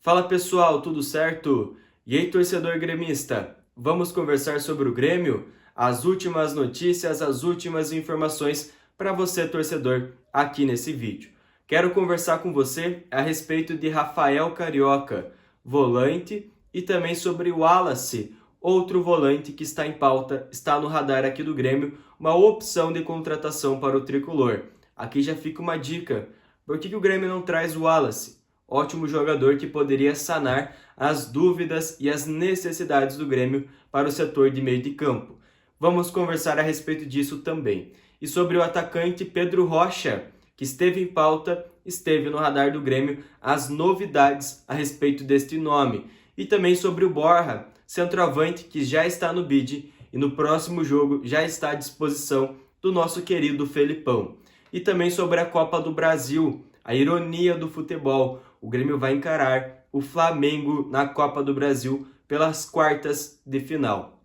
Fala pessoal, tudo certo? E aí, torcedor gremista? Vamos conversar sobre o Grêmio? As últimas notícias, as últimas informações para você, torcedor, aqui nesse vídeo. Quero conversar com você a respeito de Rafael Carioca, volante, e também sobre o Wallace, outro volante que está em pauta, está no radar aqui do Grêmio, uma opção de contratação para o tricolor. Aqui já fica uma dica: por que o Grêmio não traz o Wallace? Ótimo jogador que poderia sanar as dúvidas e as necessidades do Grêmio para o setor de meio de campo. Vamos conversar a respeito disso também. E sobre o atacante Pedro Rocha, que esteve em pauta, esteve no radar do Grêmio, as novidades a respeito deste nome. E também sobre o Borja, centroavante que já está no bid e no próximo jogo já está à disposição do nosso querido Felipão. E também sobre a Copa do Brasil, a ironia do futebol. O Grêmio vai encarar o Flamengo na Copa do Brasil pelas quartas de final.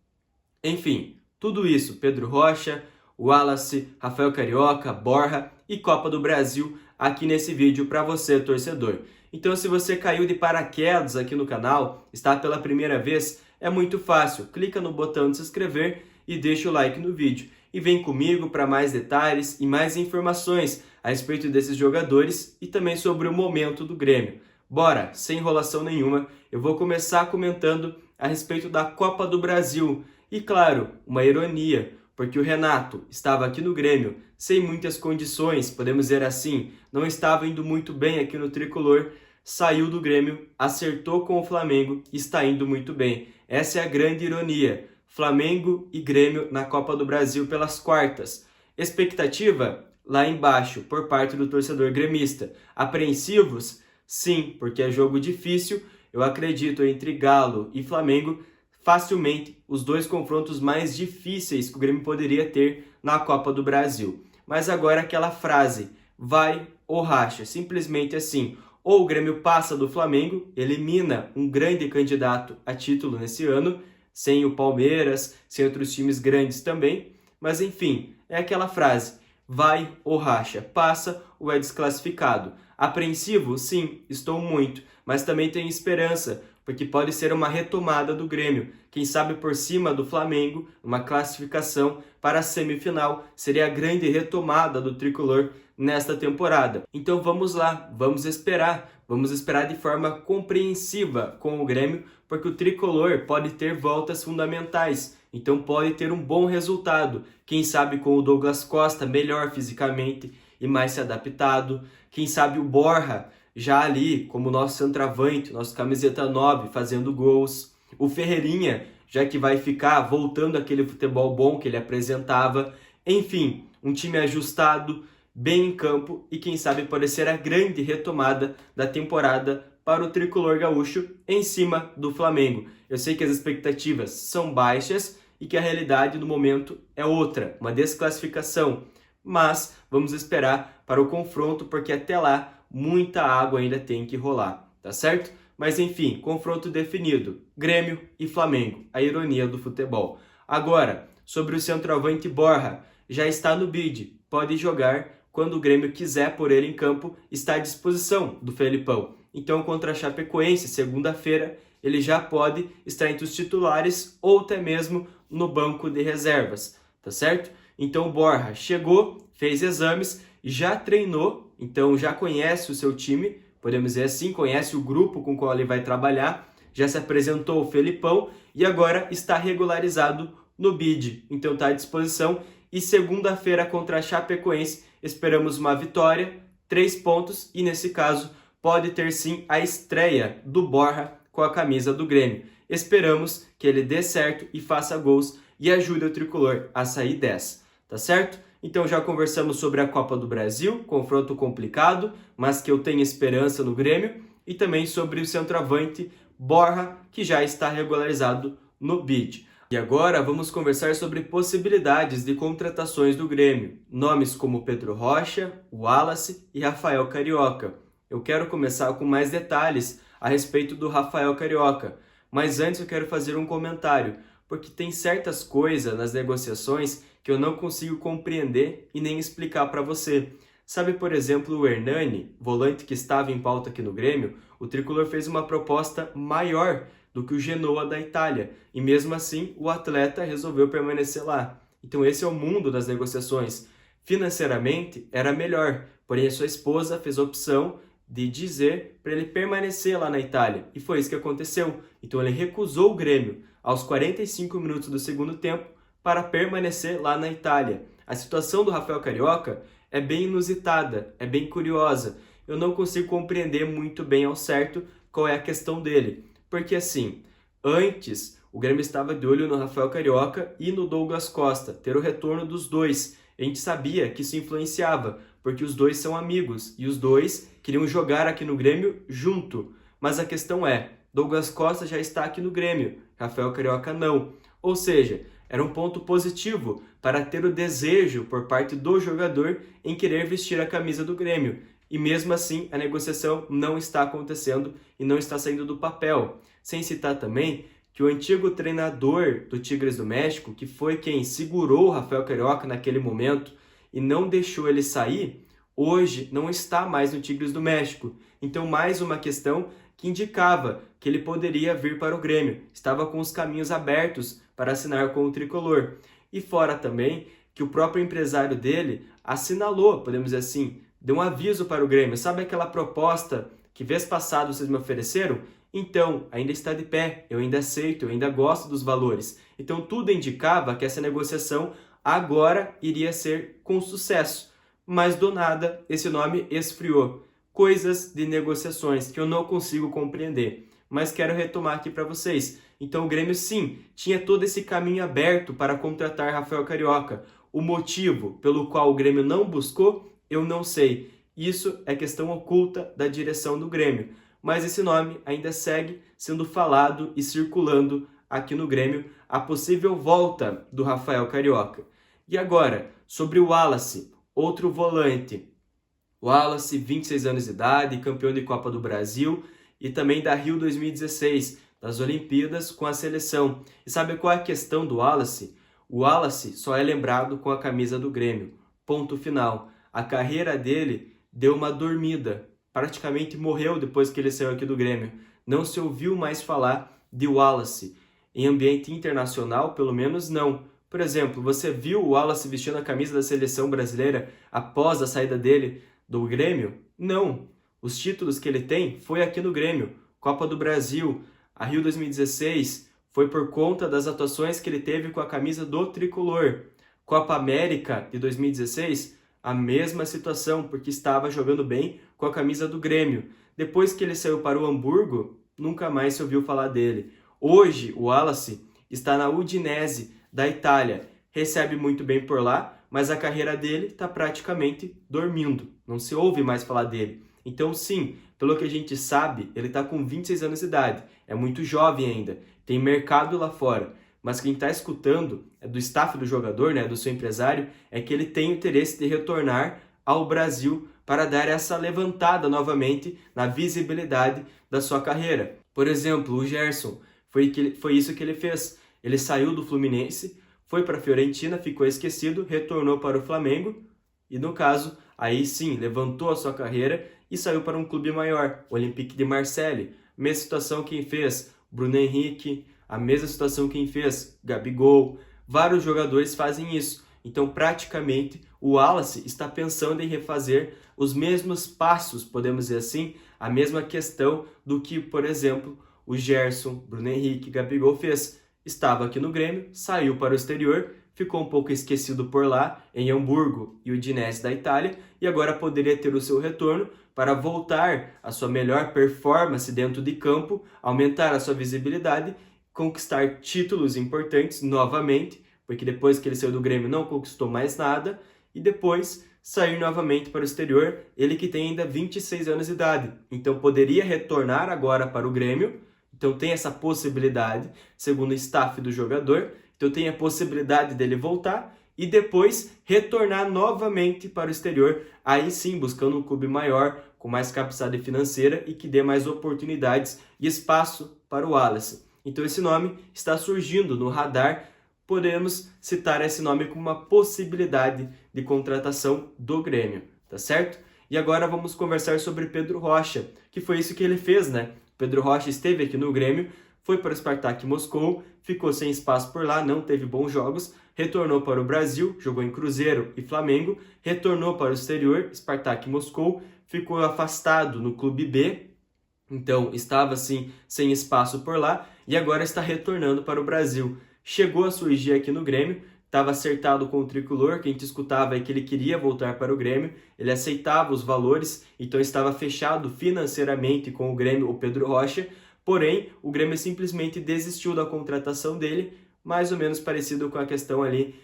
Enfim, tudo isso, Pedro Rocha, Wallace, Rafael Carioca, Borja e Copa do Brasil aqui nesse vídeo para você, torcedor. Então, se você caiu de paraquedas aqui no canal, está pela primeira vez, é muito fácil. Clica no botão de se inscrever e deixa o like no vídeo. E vem comigo para mais detalhes e mais informações a respeito desses jogadores e também sobre o momento do Grêmio. Bora, sem enrolação nenhuma, eu vou começar comentando a respeito da Copa do Brasil. E claro, uma ironia, porque o Renato estava aqui no Grêmio sem muitas condições, podemos dizer assim, não estava indo muito bem aqui no Tricolor, saiu do Grêmio, acertou com o Flamengo e está indo muito bem. Essa é a grande ironia. Flamengo e Grêmio na Copa do Brasil pelas quartas. Expectativa? Lá embaixo, por parte do torcedor gremista. Apreensivos? Sim, porque é jogo difícil. Eu acredito entre Galo e Flamengo, facilmente os dois confrontos mais difíceis que o Grêmio poderia ter na Copa do Brasil. Mas agora aquela frase, vai ou racha, simplesmente assim. Ou o Grêmio passa do Flamengo, elimina um grande candidato a título nesse ano, sem o Palmeiras, sem outros times grandes também, mas enfim, é aquela frase, vai ou racha, passa ou é desclassificado. Apreensivo? Sim, estou muito, mas também tenho esperança, porque pode ser uma retomada do Grêmio, quem sabe por cima do Flamengo, uma classificação para a semifinal, seria a grande retomada do Tricolor nesta temporada. Então vamos lá, vamos esperar de forma compreensiva com o Grêmio, porque o Tricolor pode ter voltas fundamentais, então pode ter um bom resultado, quem sabe com o Douglas Costa melhor fisicamente e mais se adaptado, quem sabe o Borja já ali como nosso centroavante, nosso camiseta 9, fazendo gols, o Ferreirinha, já que vai ficar voltando aquele futebol bom que ele apresentava, enfim, um time ajustado, bem em campo e quem sabe pode ser a grande retomada da temporada para o tricolor gaúcho em cima do Flamengo. Eu sei que as expectativas são baixas e que a realidade no momento é outra, uma desclassificação, mas vamos esperar para o confronto porque até lá muita água ainda tem que rolar, tá certo? Mas enfim, confronto definido, Grêmio e Flamengo, a ironia do futebol. Agora, sobre o centroavante Borja, já está no bid, pode jogar quando o Grêmio quiser pôr ele em campo, está à disposição do Felipão. Então, contra a Chapecoense, segunda-feira, ele já pode estar entre os titulares ou até mesmo no banco de reservas, tá certo? Então, o Borja chegou, fez exames, já treinou, então já conhece o seu time, podemos dizer assim, conhece o grupo com o qual ele vai trabalhar, já se apresentou o Felipão e agora está regularizado no bid, então está à disposição. E segunda-feira contra a Chapecoense, esperamos uma vitória, 3 pontos e nesse caso pode ter sim a estreia do Borja com a camisa do Grêmio. Esperamos que ele dê certo e faça gols e ajude o tricolor a sair dessa, tá certo? Então já conversamos sobre a Copa do Brasil, confronto complicado, mas que eu tenho esperança no Grêmio, e também sobre o centroavante Borja, que já está regularizado no bid. E agora vamos conversar sobre possibilidades de contratações do Grêmio. Nomes como Pedro Rocha, Wallace e Rafael Carioca. Eu quero começar com mais detalhes a respeito do Rafael Carioca. Mas antes eu quero fazer um comentário, porque tem certas coisas nas negociações que eu não consigo compreender e nem explicar para você. Sabe, por exemplo, o Hernani, volante que estava em pauta aqui no Grêmio, o tricolor fez uma proposta maior do que o Genoa da Itália, e mesmo assim o atleta resolveu permanecer lá. Então esse é o mundo das negociações. Financeiramente era melhor, porém a sua esposa fez a opção de dizer para ele permanecer lá na Itália, e foi isso que aconteceu. Então ele recusou o Grêmio aos 45 minutos do segundo tempo para permanecer lá na Itália. A situação do Rafael Carioca é bem inusitada, é bem curiosa. Eu não consigo compreender muito bem ao certo qual é a questão dele. Porque assim, antes o Grêmio estava de olho no Rafael Carioca e no Douglas Costa, ter o retorno dos dois. A gente sabia que isso influenciava, porque os dois são amigos e os dois queriam jogar aqui no Grêmio junto. Mas a questão é, Douglas Costa já está aqui no Grêmio, Rafael Carioca não. Ou seja, era um ponto positivo para ter o desejo por parte do jogador em querer vestir a camisa do Grêmio. E mesmo assim, a negociação não está acontecendo e não está saindo do papel. Sem citar também que o antigo treinador do Tigres do México, que foi quem segurou o Rafael Carioca naquele momento e não deixou ele sair, hoje não está mais no Tigres do México. Então, mais uma questão que indicava que ele poderia vir para o Grêmio. Estava com os caminhos abertos para assinar com o tricolor. E fora também que o próprio empresário dele assinalou, podemos dizer assim, deu um aviso para o Grêmio. Sabe aquela proposta que vez passado vocês me ofereceram? Então, ainda está de pé, eu ainda aceito, eu ainda gosto dos valores. Então, tudo indicava que essa negociação agora iria ser com sucesso. Mas, do nada, esse nome esfriou. Coisas de negociações que eu não consigo compreender. Mas quero retomar aqui para vocês. Então, o Grêmio, sim, tinha todo esse caminho aberto para contratar Rafael Carioca. O motivo pelo qual o Grêmio não buscou, eu não sei. Isso é questão oculta da direção do Grêmio. Mas esse nome ainda segue sendo falado e circulando aqui no Grêmio, a possível volta do Rafael Carioca. E agora, sobre o Wallace, outro volante. Wallace, 26 anos de idade, campeão de Copa do Brasil e também da Rio 2016, das Olimpíadas com a seleção. E sabe qual é a questão do Wallace? O Wallace só é lembrado com a camisa do Grêmio. Ponto final. A carreira dele deu uma dormida. Praticamente morreu depois que ele saiu aqui do Grêmio. Não se ouviu mais falar de Wallace. Em ambiente internacional, pelo menos não. Por exemplo, você viu o Wallace vestindo a camisa da seleção brasileira após a saída dele do Grêmio? Não. Os títulos que ele tem foi aqui no Grêmio. Copa do Brasil, a Rio 2016, foi por conta das atuações que ele teve com a camisa do tricolor. Copa América de 2016, a mesma situação, porque estava jogando bem com a camisa do Grêmio. Depois que ele saiu para o Hamburgo, nunca mais se ouviu falar dele. Hoje, o Wallace está na Udinese, da Itália. Recebe muito bem por lá, mas a carreira dele está praticamente dormindo. Não se ouve mais falar dele. Então, sim, pelo que a gente sabe, ele está com 26 anos de idade. É muito jovem ainda. Tem mercado lá fora. Mas quem está escutando é do staff do jogador, né, do seu empresário, é que ele tem o interesse de retornar ao Brasil para dar essa levantada novamente na visibilidade da sua carreira. Por exemplo, o Gerson, foi isso que ele fez. Ele saiu do Fluminense, foi para a Fiorentina, ficou esquecido, retornou para o Flamengo e, no caso, aí sim, levantou a sua carreira e saiu para um clube maior, o Olympique de Marseille. Mesma situação quem fez Bruno Henrique, a mesma situação quem fez Gabigol. Vários jogadores fazem isso. Então, praticamente, o Wallace está pensando em refazer os mesmos passos, podemos dizer assim, a mesma questão do que, por exemplo, o Gerson, Bruno Henrique, Gabigol fez. Estava aqui no Grêmio, saiu para o exterior, ficou um pouco esquecido por lá, em Hamburgo e Udinese da Itália, e agora poderia ter o seu retorno para voltar à sua melhor performance dentro de campo, aumentar a sua visibilidade, conquistar títulos importantes novamente, porque depois que ele saiu do Grêmio não conquistou mais nada, e depois sair novamente para o exterior, ele que tem ainda 26 anos de idade. Então poderia retornar agora para o Grêmio, então tem essa possibilidade, segundo o staff do jogador, então tem a possibilidade dele voltar e depois retornar novamente para o exterior, aí sim buscando um clube maior, com mais capacidade financeira e que dê mais oportunidades e espaço para o Wallace. Então esse nome está surgindo no radar, podemos citar esse nome como uma possibilidade de contratação do Grêmio. tá certo? E agora vamos conversar sobre Pedro Rocha, que foi isso que ele fez, né? Pedro Rocha esteve aqui no Grêmio, foi para o Spartak Moscou, ficou sem espaço por lá, não teve bons jogos, retornou para o Brasil, jogou em Cruzeiro e Flamengo, retornou para o exterior, Spartak Moscou, ficou afastado no Clube B, então estava assim sem espaço por lá e agora está retornando para o Brasil. Chegou a surgir aqui no Grêmio, estava acertado com o tricolor, quem te escutava é que ele queria voltar para o Grêmio, ele aceitava os valores, então estava fechado financeiramente com o Grêmio, o Pedro Rocha, porém o Grêmio simplesmente desistiu da contratação dele, mais ou menos parecido com a questão ali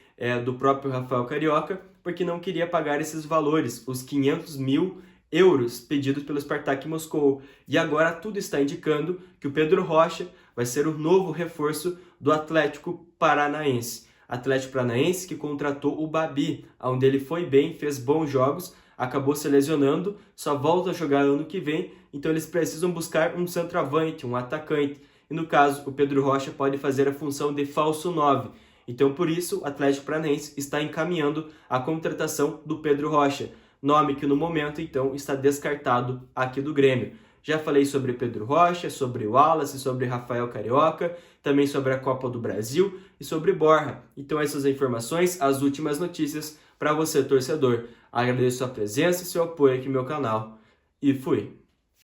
do próprio Rafael Carioca, porque não queria pagar esses valores, os 500 mil euros pedidos pelo Spartak Moscou. E agora tudo está indicando que o Pedro Rocha vai ser o novo reforço do Atlético Paranaense. Atlético Paranaense que contratou o Babi, onde ele foi bem, fez bons jogos, acabou se lesionando, só volta a jogar ano que vem, então eles precisam buscar um centroavante, um atacante. E no caso, o Pedro Rocha pode fazer a função de falso 9. Então por isso, o Atlético Paranaense está encaminhando a contratação do Pedro Rocha, nome que no momento então está descartado aqui do Grêmio. Já falei sobre Pedro Rocha, sobre o Wallace, sobre Rafael Carioca, também sobre a Copa do Brasil e sobre Borja. Então essas informações, as últimas notícias para você, torcedor. Agradeço a presença e seu apoio aqui no meu canal. E fui!